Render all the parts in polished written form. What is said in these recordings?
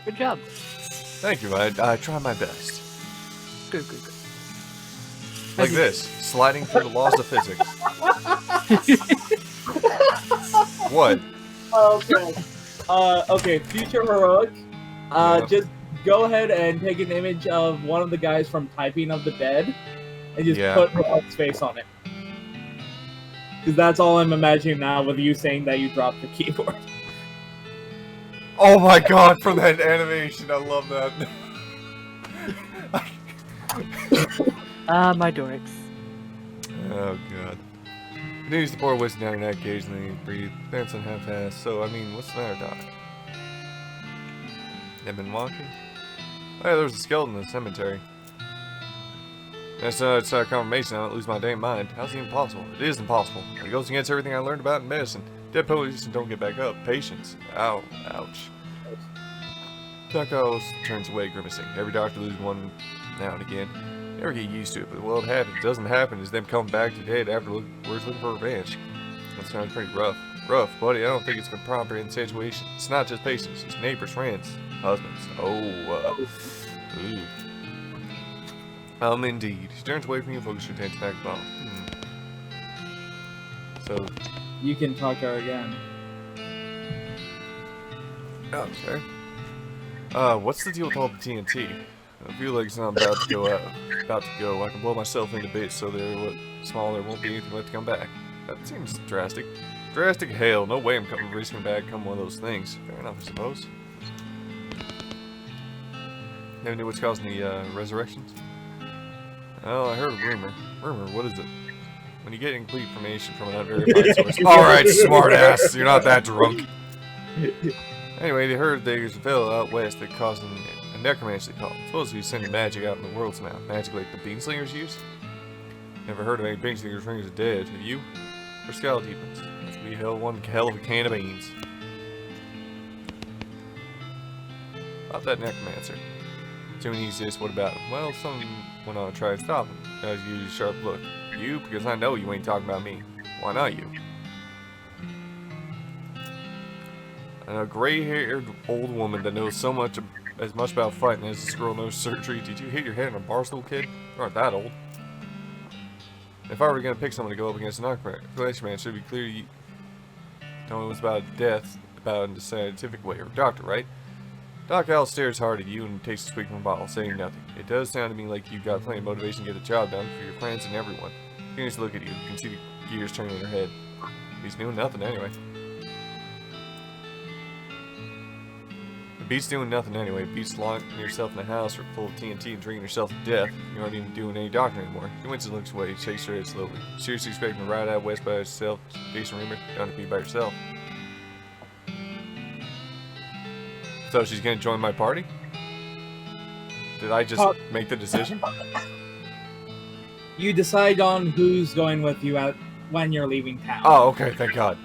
Good job. Thank you. I try my best. Good, good, good. Like this, sliding through the laws of physics. What? Okay. Okay, future heroic. Yeah. Just go ahead and take an image of one of the guys from Typing of the Dead and just Yeah. put Heroic's face on it. Because that's all I'm imagining now with you saying that you dropped the keyboard. Oh my god, from that animation, I love that. My dorks. Oh god. He needs to pour whiskey down her neck occasionally and breathe. Dancing half-assed. So, I mean, what's the matter, Doc? They've been walking? Oh yeah, there was a skeleton in the cemetery. It's a confirmation I don't lose my damn mind. How's it even possible? It is impossible. It goes against everything I learned about in medicine. Dead police don't get back up. Patience. Ow. Ouch. Doc always turns away, grimacing. Every doctor loses one now and again. Never get used to it, but what happens doesn't happen is them coming back to dead afterwards looking for revenge. That sounds pretty rough. Rough, buddy. I don't think it's a proper situation. It's not just patients. It's neighbors, friends, husbands. Indeed. She turns away from you and focuses her attention back at the bottom. So, You can talk to her again. oh, okay. What's the deal with all the TNT? I feel like it's not about to go out. About to go. I can blow myself into bits so there won't be anything left to come back. That seems drastic. Drastic hell. No way I'm risking back come one of those things. Fair enough, I suppose. Have any idea what's causing the resurrections? Oh, I heard a rumor. Rumor? What is it? When you get incomplete information from an unverified source. Alright, smartass. You're not that drunk. Anyway, they heard there's a fellow out west that caused a necromancy cult. Supposedly sending magic out in the world's mouth. Magic like the beanslingers use? Never heard of any beanslingers ringers are dead. Have you? Or skull demons? Must be one hell of a can of beans. About that necromancer. Assuming he exists, what about him? Well, someone went on to try to stop him. As you use a sharp look. You? Because I know you ain't talking about me. Why not you? And a gray-haired old woman that knows as much about fighting as this girl knows surgery. Did you hit your head on a bar stool, kid? You aren't that old. If I were gonna pick someone to go up against an occupation man, it should be clear you know it was about death, about in a scientific way, or doctor, right? Doc Al stares hard at you and takes a swig from a bottle, saying nothing. It does sound to me like you've got plenty of motivation to get the job done for your friends and everyone. Continues to look at you. You can see the gears turning in her head. He's doing nothing anyway. The beat's doing nothing anyway. Beat's locking yourself in a house full of TNT and drinking yourself to death. You aren't even doing any doctor anymore. She winces and looks away, shakes her head slowly. Seriously expecting to ride out west by yourself, Jason Reamer? You don't have to be by yourself. So she's gonna join my party? Did I just make the decision? You decide on who's going with you when you're leaving town. Oh, okay, thank God.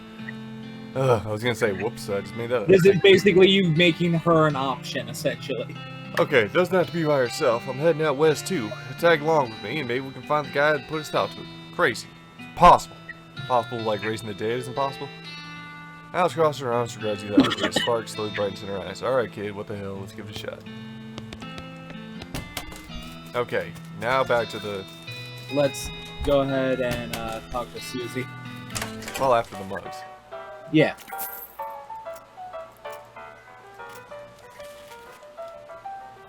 I was gonna say, whoops, I just made that up. This is basically you making her an option, essentially. Okay, it doesn't have to be by herself. I'm heading out west too. Tag along with me and maybe we can find the guy that put a stop to it. Crazy. Possible. Possible like raising the dead is impossible? Alice crosses her arms begrudgingly. A spark slowly brightens in her eyes. Alright, kid, what the hell? Let's give it a shot. Okay, now back to the... Let's go ahead and talk to Susie. Well, after the mugs. Yeah.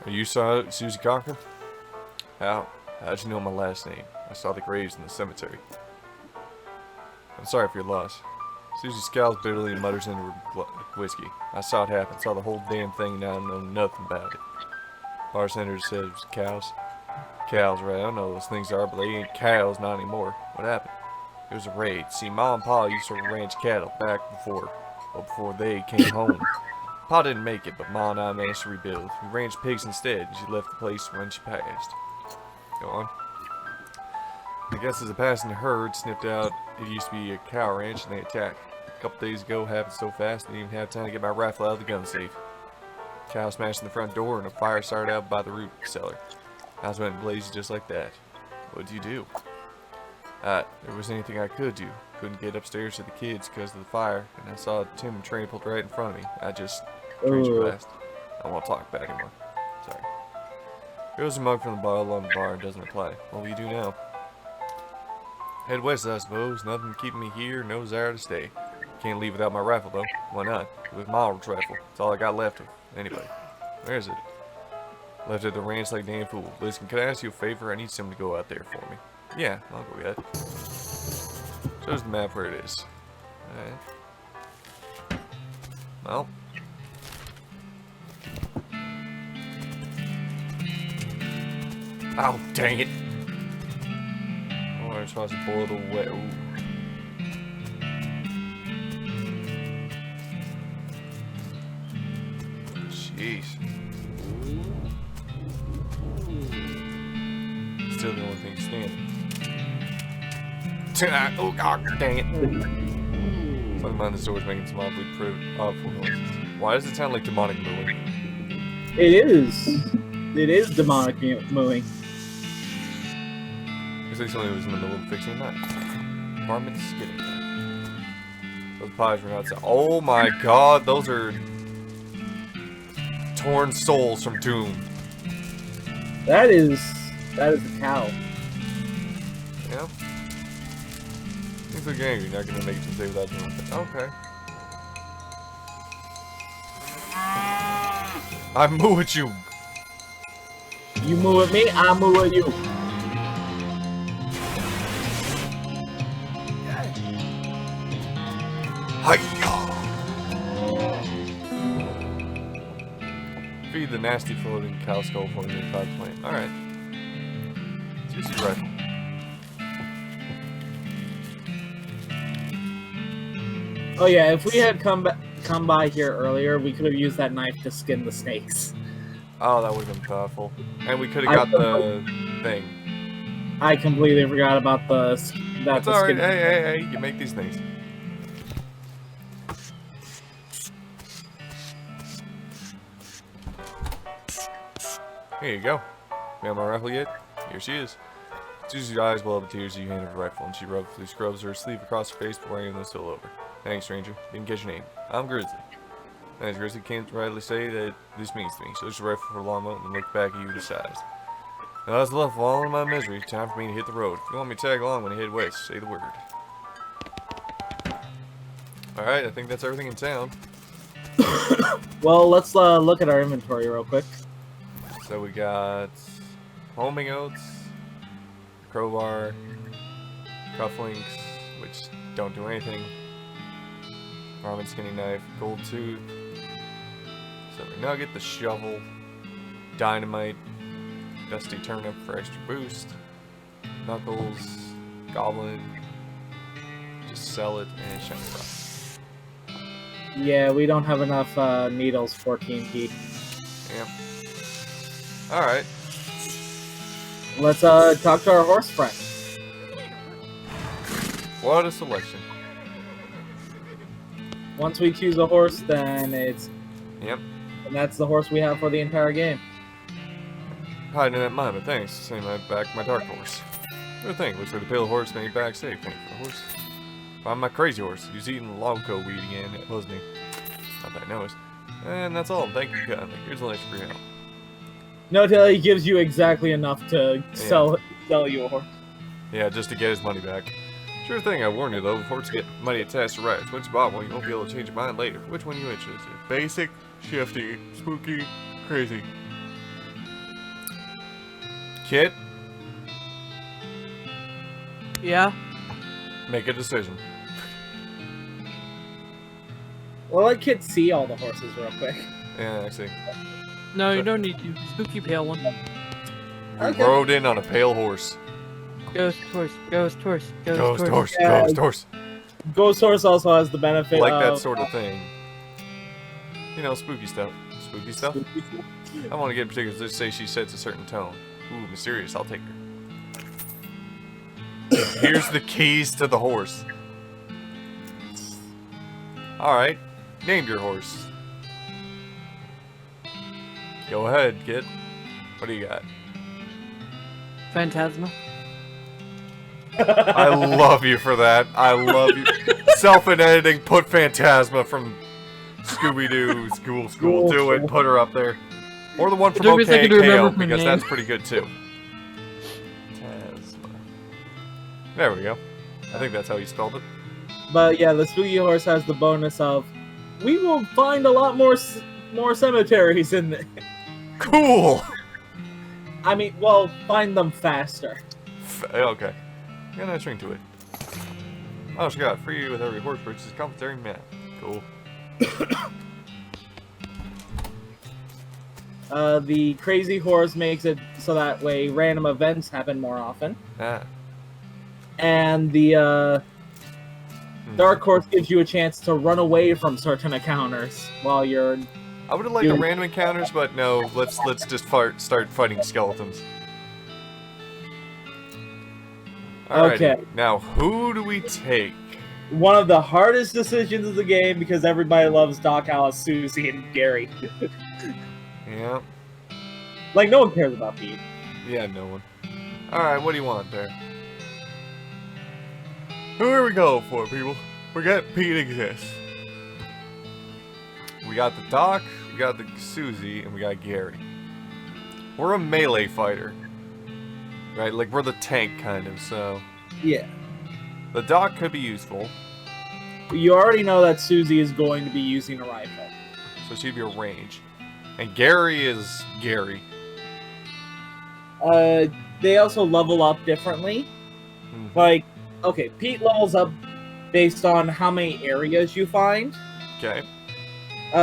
Are you Susie Cochran? How'd you know my last name? I saw the graves in the cemetery. I'm sorry for your loss. Susie scowls bitterly and mutters into her whiskey. I saw it happen, saw the whole damn thing, and I don't know nothing about it. Bartender said it was cows. Cows, right? I don't know what those things are, but they ain't cows, not anymore. What happened? It was a raid. See, Ma and Pa used to ranch cattle back before they came home. Pa didn't make it, but Ma and I managed to rebuild. We ranched pigs instead, and she left the place when she passed. Go on. I guess as a passing herd snipped out, it used to be a cow ranch, and they attacked. A couple days ago, happened so fast, I didn't even have time to get my rifle out of the gun safe. Cow smashed in the front door, and a fire started out by the root cellar. House went blazing just like that. What'd you do? There wasn't anything I could do. Couldn't get upstairs to the kids because of the fire, and I saw a timber train pulled right in front of me. I just traced past. I don't want to talk about it anymore. Sorry. Goes a mug from the bottle on the bar and doesn't reply. What will you do now? Head west, I suppose. Nothing keeping me here, no desire to stay. Can't leave without my rifle, though. Why not? With my old rifle. It's all I got left of. Anyway, where is it? Left at the ranch like damn fool. Listen, can I ask you a favor? I need someone to go out there for me. Yeah, I'll go get it. Shows the map where it is. Alright. Well. Oh, dang it. Oh, I'm supposed to boil the wet. Ooh. Jeez. Still the only thing standing. Oh, God, dang it. Something behind the door is making some oddly awful noises. Why does it sound like demonic mooing? It is. It is demonic mooing. Looks like somebody was in the middle of fixing a knife. Varmint skidding. Those pies were not so. Oh my God, those are torn souls from Doom. That is a cow. Yeah. Things look angry. Not gonna make it to say without doing it. Okay. I moo at you. You moo at me, I moo at you. Hi-ya! Feed the nasty floating cow skull for the cloud plane. Alright. Let's use his rifle. Oh yeah, if we had come by here earlier, we could have used that knife to skin the snakes. Oh, that would have been powerful. And we could have got the thing. I completely forgot about the That's alright. Hey, you make these things. Here you go. You have my rifle yet? Here she is. Susie's eyes well up the tears as you hand her the rifle, and she roughly scrubs her sleeve across her face before handing the still over. Thanks, stranger. Didn't catch your name. I'm Grizzly. Thanks, Grizzly. Can't rightly say that this means to me. She looks the rifle for a long moment and looked back at you with sighs. Now that's enough of all of my misery. Time for me to hit the road. If you want me to tag along when I head west, say the word. Alright, I think that's everything in town. Well, let's look at our inventory real quick. So we got homing oats, crowbar, cufflinks, which don't do anything, ramen skinning knife, gold tooth, silver nugget, the shovel, dynamite, dusty turnip for extra boost, knuckles, goblin, just sell it, and shiny rock. Yeah, we don't have enough needles for TNT. Yeah. Alright. Let's talk to our horse friend. What a selection. Once we choose a horse, then it's... Yep. And that's the horse we have for the entire game. Hiding in that mine, but thanks. Same I back my dark horse. Good thing. Looks like the pale horse made back safe. Thank you for the horse. Find my crazy horse. He's eating loco weed again, wasn't he? Not that I noticed. And that's all. Thank you kindly. Here's a lunch for you. No, till he gives you exactly enough to sell you a horse. Yeah, just to get his money back. Sure thing, I warn you though, before it's get money attached to rights. Once you bought one, you won't be able to change your mind later. Which one are you interested in? Basic, shifty, spooky, crazy. Kid? Yeah? Make a decision. Well, let Kit see all the horses real quick. Yeah, I see. No, you don't need to. Spooky pale one. We rode in on a pale horse. Ghost horse, ghost horse, ghost Ghost horse, Yeah. ghost horse. Ghost horse also has the benefit Like of... that sort of thing. You know, spooky stuff. Spooky stuff? I want to get particular. Just say she sets a certain tone. Ooh, mysterious. I'll take her. Here's the keys to the horse. Alright. Name your horse. Go ahead, kid. What do you got? Phantasma. I love you for that. I love you. Self and editing, put Phantasma from Scooby-Doo, school, do it, put her up there. Or the one from took me a second to OK remember KO, her because name. that's pretty good too. Tasma. There we go. I think that's how you spelled it. But yeah, the spooky horse has the bonus of we will find a lot more cemeteries in the. Cool! I mean, well, find them faster. Okay. Got a nice ring to it. Oh, she got free with every horse purchase commentary map. Cool. The crazy horse makes it so that way random events happen more often. Ah. And the dark horse gives you a chance to run away from certain encounters while you're. I would have liked the random encounters, but no. Let's just start fighting skeletons. Alrighty. Okay. Now, who do we take? One of the hardest decisions of the game because everybody loves Doc, Alice, Susie, and Gary. Yeah. Like, no one cares about Pete. Yeah, no one. Alright, what do you want there? Who are we going for, people? We got Pete exists. We got the Doc, we got the Susie, and we got Gary. We're a melee fighter. Right, like we're the tank kind of, so... Yeah. The Doc could be useful. You already know that Susie is going to be using a rifle. So she'd be a range. And Gary is Gary. They also level up differently. Mhm. Like, okay, Pete levels up based on how many areas you find. Okay.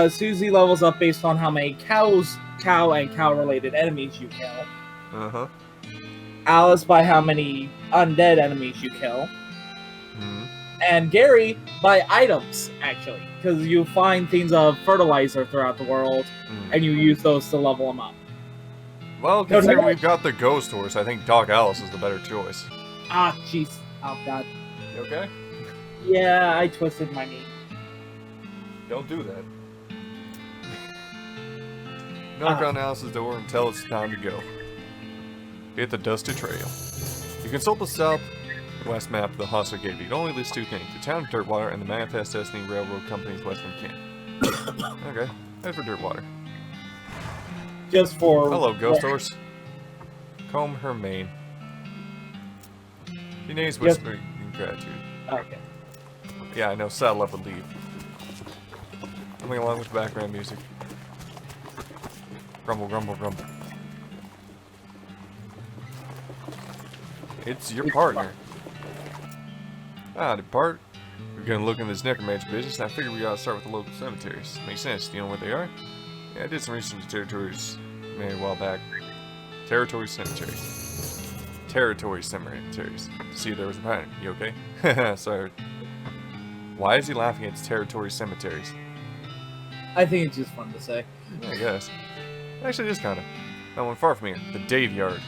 Susie levels up based on how many cow and cow-related enemies you kill. Uh-huh. Alice by how many undead enemies you kill. Hmm. And Gary by items, actually. Because you find things of fertilizer throughout the world, and you use those to level them up. Well, considering we've got the ghost horse, I think Doc Alice is the better choice. Ah, jeez. Oh, God. You okay? Yeah, I twisted my knee. Don't do that. Knock on Alice's door and tell it's time to go. Hit the dusty trail. You consult the southwest map of the Hostile Gate. It only lists two things: the town of Dirtwater and the Manifest Destiny Railroad Company's western camp. Okay, head for Dirtwater. Just for... Hello, ghost horse. Comb her mane. Your name's whispering gratitude. Okay. Yeah, I know. Saddle up and leave. Coming along with background music. Grumble, grumble, grumble. It's your partner. Ah, depart. We're gonna look in this necromancer business, and I figured we gotta start with the local cemeteries. Makes sense. Do you know what they are? Yeah, I did some research into territories maybe a while back. Territory cemeteries. Territory cemeteries. See, there was a pattern. You okay? Sorry. Why is he laughing at territory cemeteries? I think it's just fun to say. Yeah, I guess. Actually, it is kind of. Not one far from here. The Dave Yard.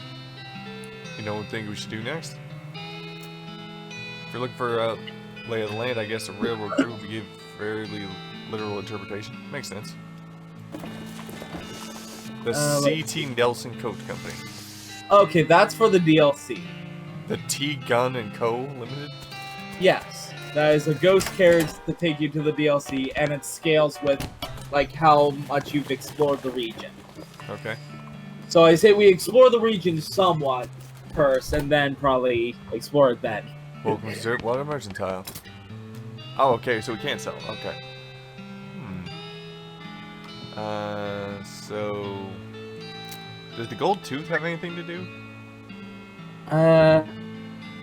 You know what thing we should do next? If you're looking for lay of the land, I guess a railroad crew would give fairly literal interpretation. Makes sense. The C.T. Nelson Coat Company. Okay, that's for the DLC. The T Gun and Co. Limited. Yes, that is a ghost carriage to take you to the DLC, and it scales with like how much you've explored the region. Okay. So I say we explore the region somewhat first, and then probably explore it then. Welcome to Dirtwater Mercantile. Oh, okay, so we can't sell. Okay. So... Does the gold tooth have anything to do?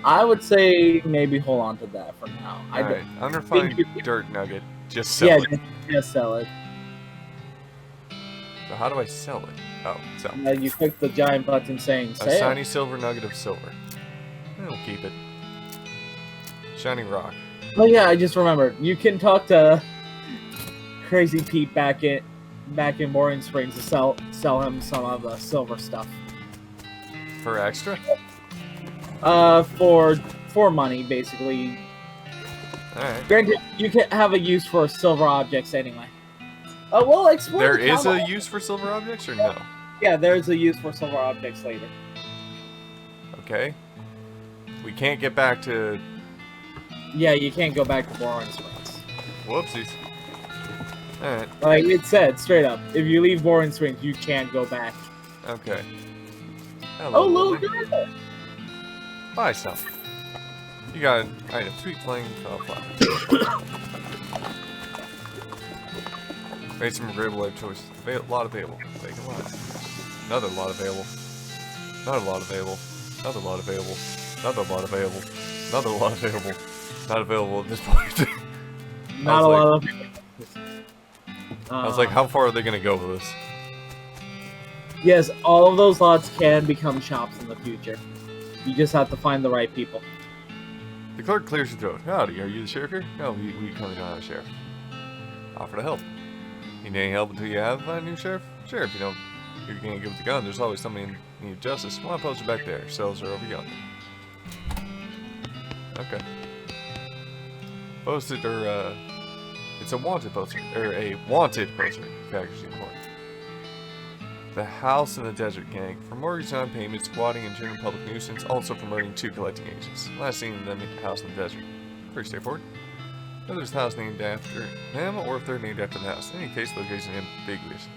I would say maybe hold on to that for now. Alright, unrefined think dirt nugget. Just sell it. Just sell it. So how do I sell it? Oh, sell. And then you click the giant button saying A sale. shiny silver nugget of silver. We'll keep it. Shiny rock. Oh yeah, I just remembered. You can talk to Crazy Pete back in Morning Springs to sell him some of the silver stuff. For extra? For money, basically. Alright. Granted, you can have a use for silver objects anyway. Oh, well, explore. There the is tower. a use for silver objects or no? Yeah, there's a use for silver objects later. Okay. We can't get back to... Yeah, you can't go back to Morning Springs. Whoopsies. Alright, Like it said straight up, if you leave Boring Springs, you can't go back. okay. Hello, Oh, little Lily. girl! Buy some. You got an item. Sweet flame flower. Made some regrettable life choices. A lot available. Vacant lot. Another lot available. Another lot available. Another lot available. Another lot available. Another lot available. Not available at this point. Not a lot of. I was like, how far are they gonna go with this? Yes, all of those lots can become shops in the future. You just have to find the right people. The clerk clears your throat. Howdy, are you the sheriff here? No, we currently don't have a sheriff. Offer to help. You need any help until you have a new sheriff? Sure, if you don't, you're gonna give it the gun. There's always somebody in need of justice. Well, I posted back there. Cells are over yonder. Okay. Posted, or, it's a wanted poster. Or a wanted poster. Packaged in court. The House in the Desert Gang. For mortgage non-payment, squatting, and general public nuisance. Also promoting 2 collecting agents. Last seen them in the House in the Desert. Pretty straightforward. Whether there's a house named after them, or if they're named after the house. In any case, location ambiguous.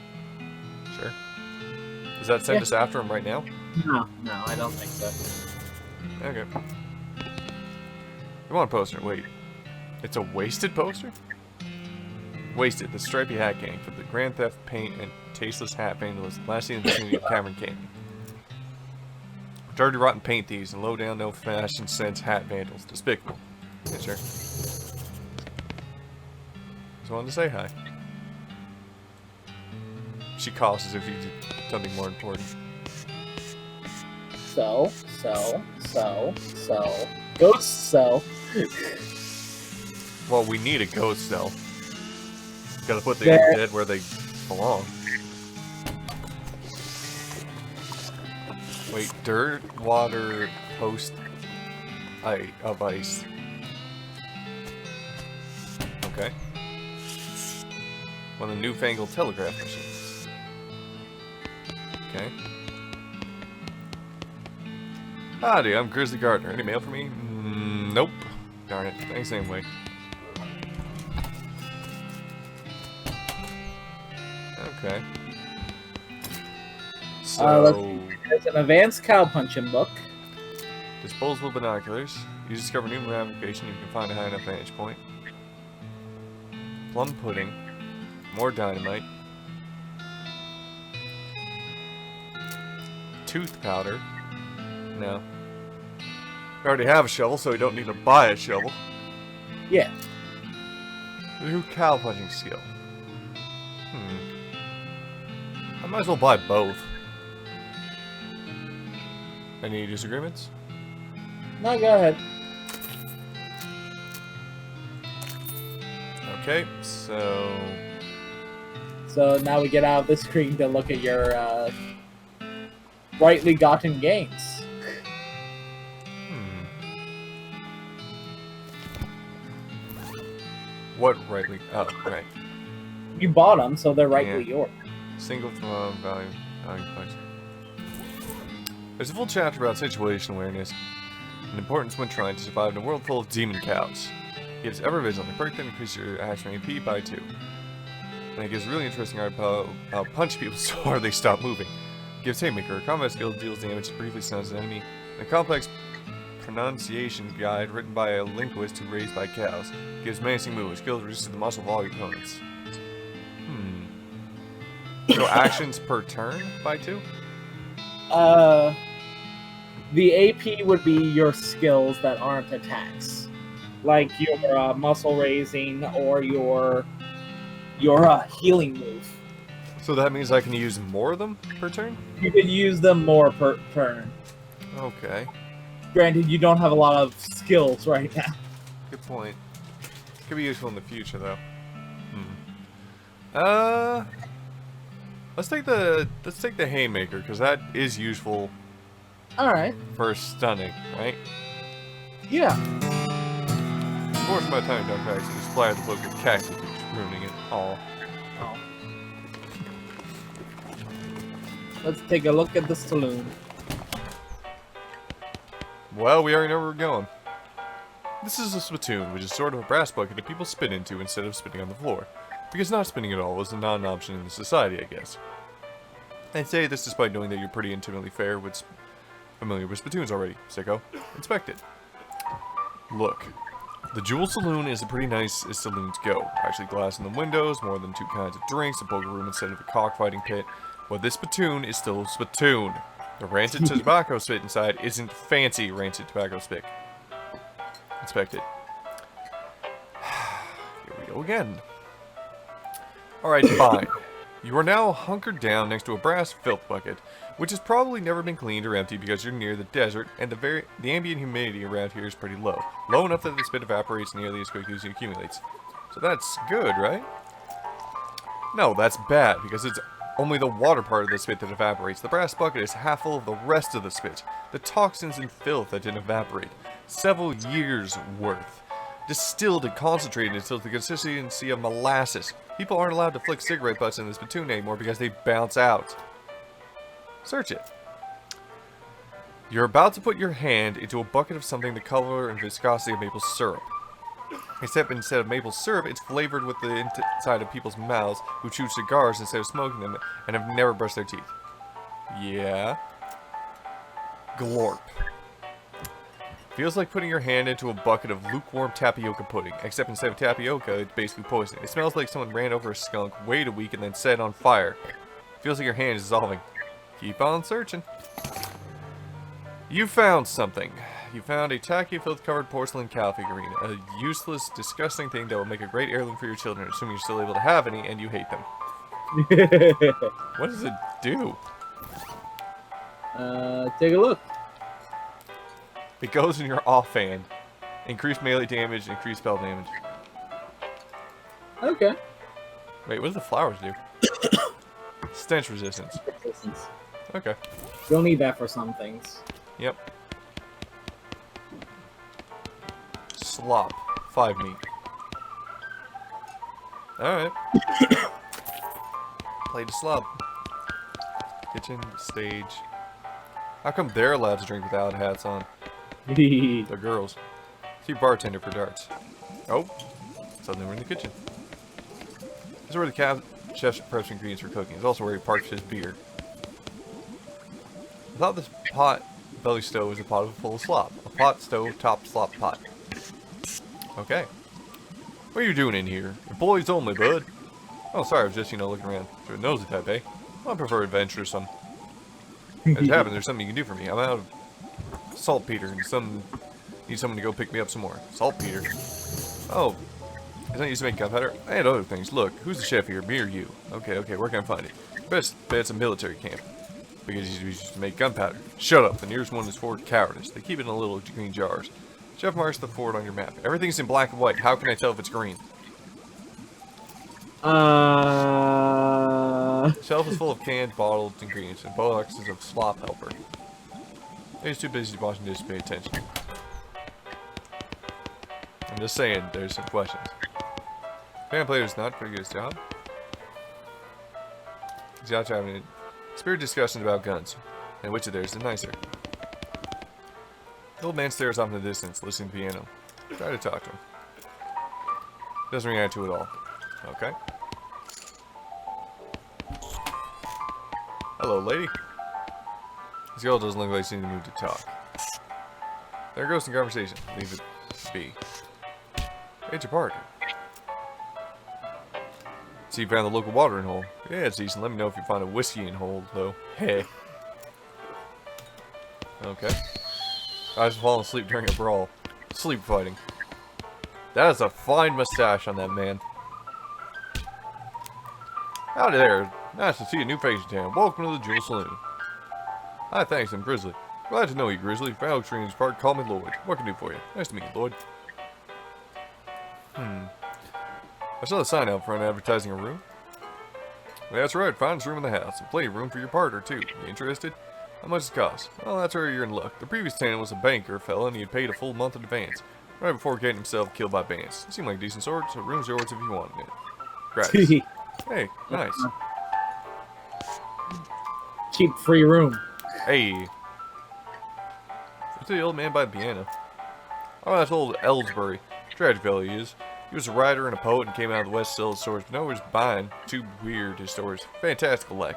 Sure. Does that send us after him right now? No, I don't think so. Okay. Come on, poster. Wait. It's a wasted poster? Wasted, the stripy hat gang for the grand theft, paint, and tasteless hat vandalism. Last seen in the vicinity of Cameron Canyon. Dirty, rotten paint thieves and low down, no fashion sense hat vandals. Despicable. Yeah, sure. Just wanted to say hi. She coughs as if you did something more important. So. Ghost cell. Well, we need a ghost cell. Gotta put the There. dead where they belong. Wait, dirt, water, post of ice. Okay. One of the newfangled telegraph machines. Okay. Howdy, I'm Grizzly Gardner. Any mail for me? Nope. Darn it. Thanks anyway. Okay. So, There's an advanced cow punching book. disposable binoculars. You discover new application. You can find a high enough vantage point. Plum pudding. More dynamite. Tooth powder. No. I already have a shovel, so you don't need to buy a shovel. Yeah. New cow punching skill. I might as well buy both. Any disagreements? No, go ahead. Okay, so... So now we get out of the screen to look at your rightly gotten gains. What rightly... Oh, right. You bought them, so they're rightly Yeah. yours. Single value punch. There's a full chapter about situation awareness and importance when trying to survive in a world full of demon cows. It gives ever vigilant. Perk that increase your action AP by 2. And it gives a really interesting art about how punch people so hard they stop moving. It gives Haymaker a combat skill that deals damage to briefly stuns an enemy. And a complex pronunciation guide written by a linguist who raised by cows. It gives menacing moves. Skills reduces the muscle of all your opponents. So actions per turn by 2? The AP would be your skills that aren't attacks. Like your muscle raising or your healing move. So that means I can use more of them per turn? You could use them more per turn. Okay. Granted, you don't have a lot of skills right now. Good point. Could be useful in the future, though. Let's take the haymaker, because that is useful Alright. for stunning, right? Yeah. Of course, by the time you're done practicing, you splatter the book with cactus, ruining it all. Oh. Let's take a look at the saloon. Well, we already know where we're going. This is a spittoon, which is sort of a brass bucket that people spit into instead of spitting on the floor. because not spending it all was not an option in the society, I guess. I'd say this despite knowing that you're pretty intimately familiar with spittoons already, sicko. Inspect it. Look. The Jewel Saloon is a pretty nice as saloons go. Actually glass in the windows, more than 2 kinds of drinks, a poker room instead of a cockfighting pit. But this spittoon is still a spittoon. The rancid tobacco spit inside isn't fancy rancid tobacco spit. Inspect it. Here we go again. Alright, fine. You are now hunkered down next to a brass filth bucket, which has probably never been cleaned or emptied because you're near the desert, and the ambient humidity around here is pretty low. Low enough that the spit evaporates nearly as quickly as it accumulates. So that's good, right? No, that's bad, because it's only the water part of the spit that evaporates. The brass bucket is half full of the rest of the spit. The toxins and filth that didn't evaporate. Several years' worth. Distilled and concentrated until the consistency of molasses. People aren't allowed to flick cigarette butts in this spittoon anymore because they bounce out. Search it. You're about to put your hand into a bucket of something the color and viscosity of maple syrup. Except instead of maple syrup, it's flavored with the inside of people's mouths who chew cigars instead of smoking them and have never brushed their teeth. Yeah. Glorp. Feels like putting your hand into a bucket of lukewarm tapioca pudding, except instead of tapioca, it's basically poison. It smells like someone ran over a skunk, waited a week, and then set it on fire. Feels like your hand is dissolving. Keep on searching. You found something. You found a tacky, filth-covered porcelain cow figurine. A useless, disgusting thing that will make a great heirloom for your children, assuming you're still able to have any, and you hate them. What does it do? Take a look. It goes in your offhand. Increased melee damage, increased spell damage. Okay. Wait, what do the flowers do? Stench resistance. Okay. You'll need that for some things. Yep. Slop. 5 meat. Alright. Play the slop. Kitchen, stage. How come they're allowed to drink without hats on? The girls. See bartender for darts. Oh. Suddenly we're in the kitchen. This is where the chef preps ingredients for cooking. It's also where he parks his beer. I thought this belly stove was a pot full of slop. A pot, stove, top, slop, pot. Okay. What are you doing in here? Employees only, bud. Oh, sorry, I was just, looking around. You're a nosy type, eh? I prefer adventuresome. As happens, there's something you can do for me. I'm out of saltpeter and need someone to go pick me up some more. Saltpeter? Oh. Is that used to make gunpowder? I had other things. Look, who's the chef here? Me or you? Okay, where can I find it? Best bet it's a military camp. Because he's used to make gunpowder. Shut up. The nearest one is Fort Cowardice. They keep it in little green jars. Chef marks the fort on your map. Everything's in black and white. How can I tell if it's green? The shelf is full of canned, bottled ingredients and boxes of slop helper. He's too busy washing dishes to pay attention. I'm just saying, there's some questions. Fan player's not very good at his job. He's out having spirit discussions about guns, and which of theirs is nicer. The old man stares off in the distance, listening to the piano. Try to talk to him. Doesn't react to it at all. Okay. Hello, lady. This girl doesn't look like she's in the mood to talk. There goes the conversation. Leave it be. Hey, it's your partner. See, you found the local watering hole. Yeah, it's decent. Let me know if you find a whiskey in hole, though. Hey. Okay. I was falling asleep during a brawl. Sleep fighting. That is a fine mustache on that man. Howdy there. Nice to see a new face in town. Welcome to the Jewel Saloon. Hi, thanks. I'm Grizzly. Glad to know you, Grizzly. Found Extreme's part. Call me Lloyd. What can I do for you? Nice to meet you, Lloyd. I saw the sign out front advertising a room. Well, that's right. Finest room in the house. And plenty of room for your partner, too. You interested? How much does it cost? Well, that's where you're in luck. The previous tenant was a banker fella, and he had paid a full month in advance, right before getting himself killed by bandits. It seemed like a decent sort, so room's yours if you wanted it. Gratis. Hey, nice. Cheap free room. Hey. What's the old man by the piano? Oh, that's old Ellsbury. Tragic fellow he is. He was a writer and a poet and came out of the West to sell his stories, but no one was buying. Too weird, his stories. Fantastical lack.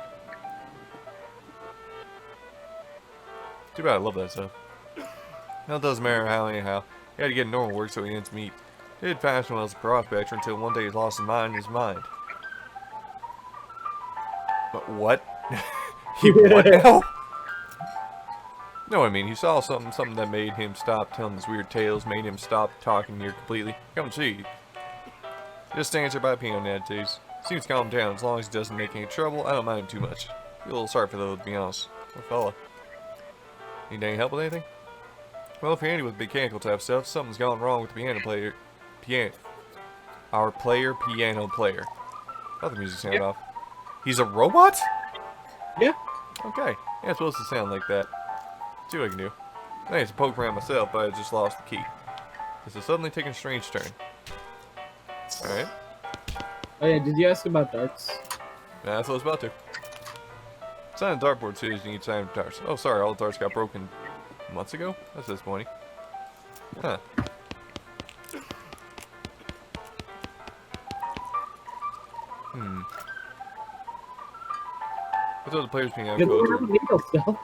Too bad, I love that stuff. Now it doesn't matter how anyhow. He had to get normal work so he ends meet. He did fashion well as a prospector until one day he lost his mind. But what? He what now? No, I mean, he saw something that made him stop telling his weird tales, made him stop talking here completely. Come see. Just stands there by a piano nowadays. Seems to calm down. As long as he doesn't make any trouble, I don't mind him too much. Feel a little sorry for though, to be honest. Poor fella. Need any help with anything? Well, if you're handy with mechanical type stuff, something's gone wrong with the piano player. Our piano player. Let the music sound off. He's a robot? Yeah. Okay. Yeah, it's supposed to sound like that. See what I can do. I need to poke around myself, but I just lost the key. This is suddenly taking a strange turn. Alright. Oh yeah, did you ask about darts? Yeah, that's what I was about to. Sign a dartboard too, you need sign darts. Oh, sorry, all the darts got broken months ago? That's disappointing. Huh. What's all the players being out Still.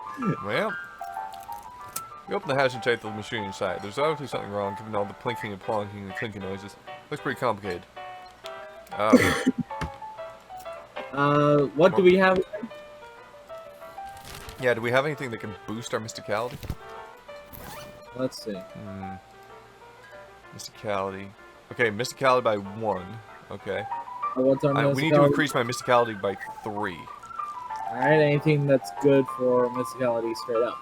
Well, we open the hatch and check the machine inside. There's obviously something wrong, given all the plinking and plonking and clinking noises. Looks pretty complicated. What do we have? Yeah, do we have anything that can boost our mysticality? Let's see. Mysticality. Okay, mysticality by 1. Okay. What's our We need to increase my mysticality by 3. Alright, anything that's good for mysticality straight up.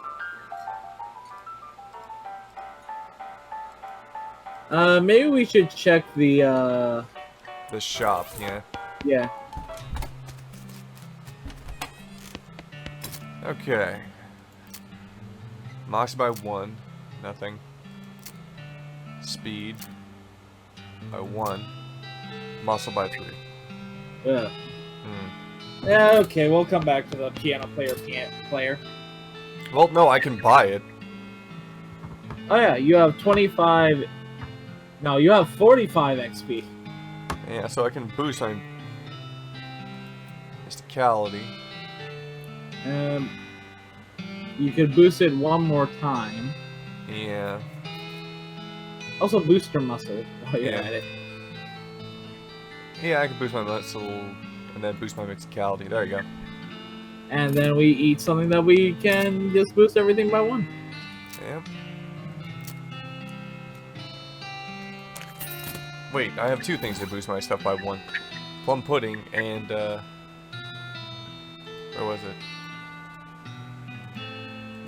Maybe we should check the shop, yeah. Yeah. Okay. Moxie by 1. Nothing. Speed by 1. Muscle by 3. Yeah. Yeah, okay, we'll come back to the piano player. Well, no, I can buy it. Oh yeah, you have 25... No, you have 45 XP. Yeah, so I can boost my mysticality. You could boost it one more time. Yeah. Also boost your muscle while you're Yeah. at it. Yeah, I can boost my muscle and then boost my mysticality. There you go. And then we eat something that we can just boost everything by 1. Yep. Wait, I have 2 things that boost my stuff by 1. Plum pudding and, where was it?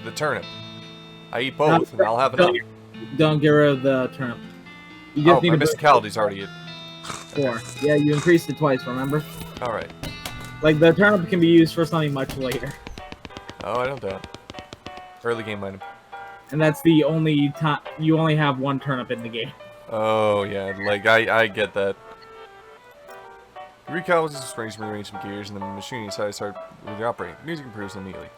The turnip. I eat both, and I'll have enough. Don't get rid of the turnip. You Oh, just need my to boost mysticality's already at 4. Yeah, you increased it twice, remember? Alright. Like, the turnip can be used for something much later. Oh, I don't doubt. Early game item. And that's the only time... You only have 1 turnip in the game. Oh, yeah, like, I get that. Recall was just springs, rearrange some gears, and the machine decided to start really operating. The music improves immediately.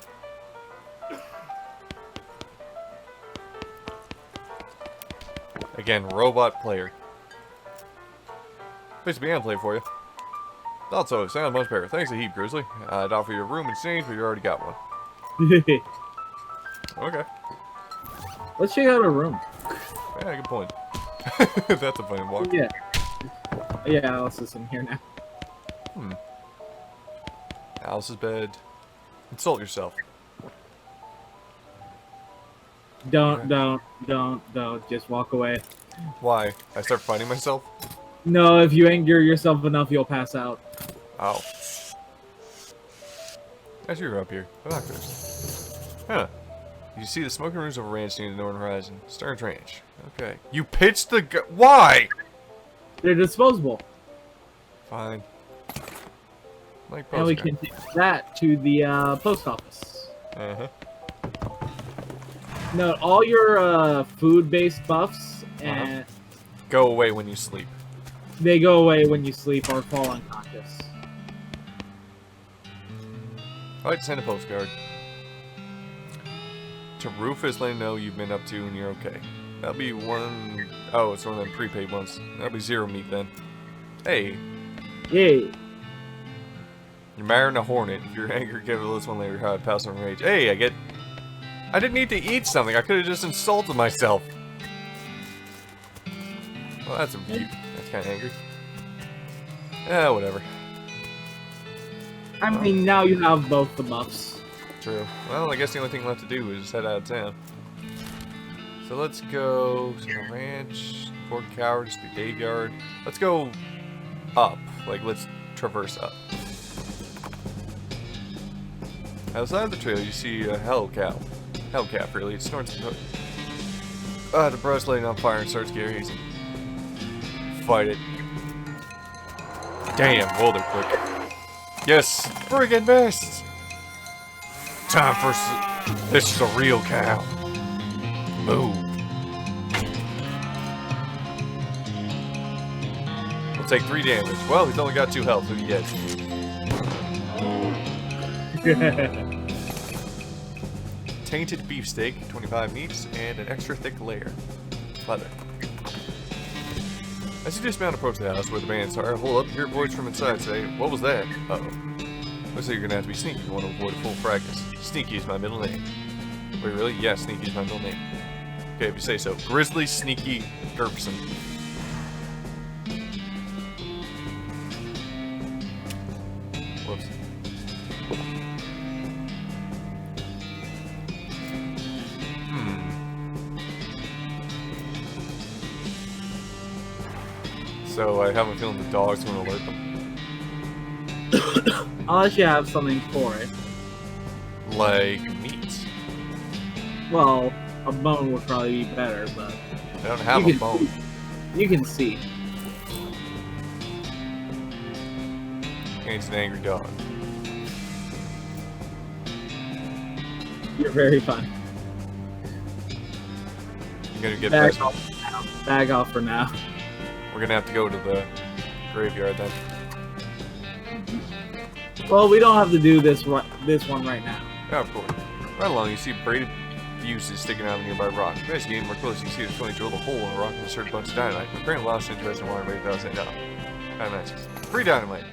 Again, robot player. Place a piano player for you. Thought so. Sounds much better. Thanks a heap, Grizzly. I'd offer you a room in exchange, but you already got one. Okay. Let's check out our room. Yeah, good point. That's a funny walk. Yeah. Yeah, Alice is in here now. Alice's bed. Consult yourself. Don't. Just walk away. Why? I start fighting myself? No, if you anger yourself enough, you'll pass out. Oh. As you're up here. Binoculars. Huh. You see the smoking rooms of a ranch near the northern horizon. Stearns Ranch. Okay. You pitched the why? They're disposable. Fine. Like And we postcard. can take that to the post office. Uh-huh. Note, all your food-based buffs, and Go away when you sleep. they go away when you sleep or fall unconscious. Alright, send a postcard. To Rufus, let him know you've been up to and you're okay. That'll be one... Oh, it's one of them prepaid ones. That'll be 0 meat then. Hey, Yay. you're marrying a hornet. If you're angry, give it this one later. How I pass on rage. Hey, I didn't need to eat something. I could have just insulted myself. Well, that's kind of angry. Yeah, whatever. I mean, now you have both the buffs. True. Well, I guess the only thing left to do is head out of town. So let's go to the ranch, Fort Cowards, the graveyard. Let's go up. Like, let's traverse up. Outside of the trail, you see a hellcat, really. It snorts the brush lighting on fire and starts getting easy. Fight it. Damn, whoa, they're quick. Yes, friggin' missed! Time for this is a real cow. Move. We'll take 3 damage. Well, he's only got 2 health, so he gets. Tainted beefsteak, 25 meats, and an extra thick layer. Leather. As you dismount and approach the house where the bands are, hold up, you hear a voice from inside say, "What was that?" Uh-oh. Looks like you're gonna have to be sneaky if you want to avoid a full fracas. Sneaky is my middle name. Wait, really? Yeah, Sneaky is my middle name. Okay, if you say so. Grizzly Sneaky Gerpson. Whoops. So I have a feeling the dog's going to alert them. Unless you have something for it. Like meat. Well, a bone would probably be better, but I don't have a bone. You can see. And it's an angry dog. You're very funny. I'm gonna get Bag past. off for now. Bag off for now. We're gonna have to go to the graveyard then. Well, we don't have to do this one right now. Yeah, of course. Right along, you see braided fuses sticking out of a nearby rock. As you get more close, you see the 20 drilled a hole in the rock and insert a bunch of dynamite. Apparently, lost interest in water, but without saying no. Kind of nice. Free dynamite.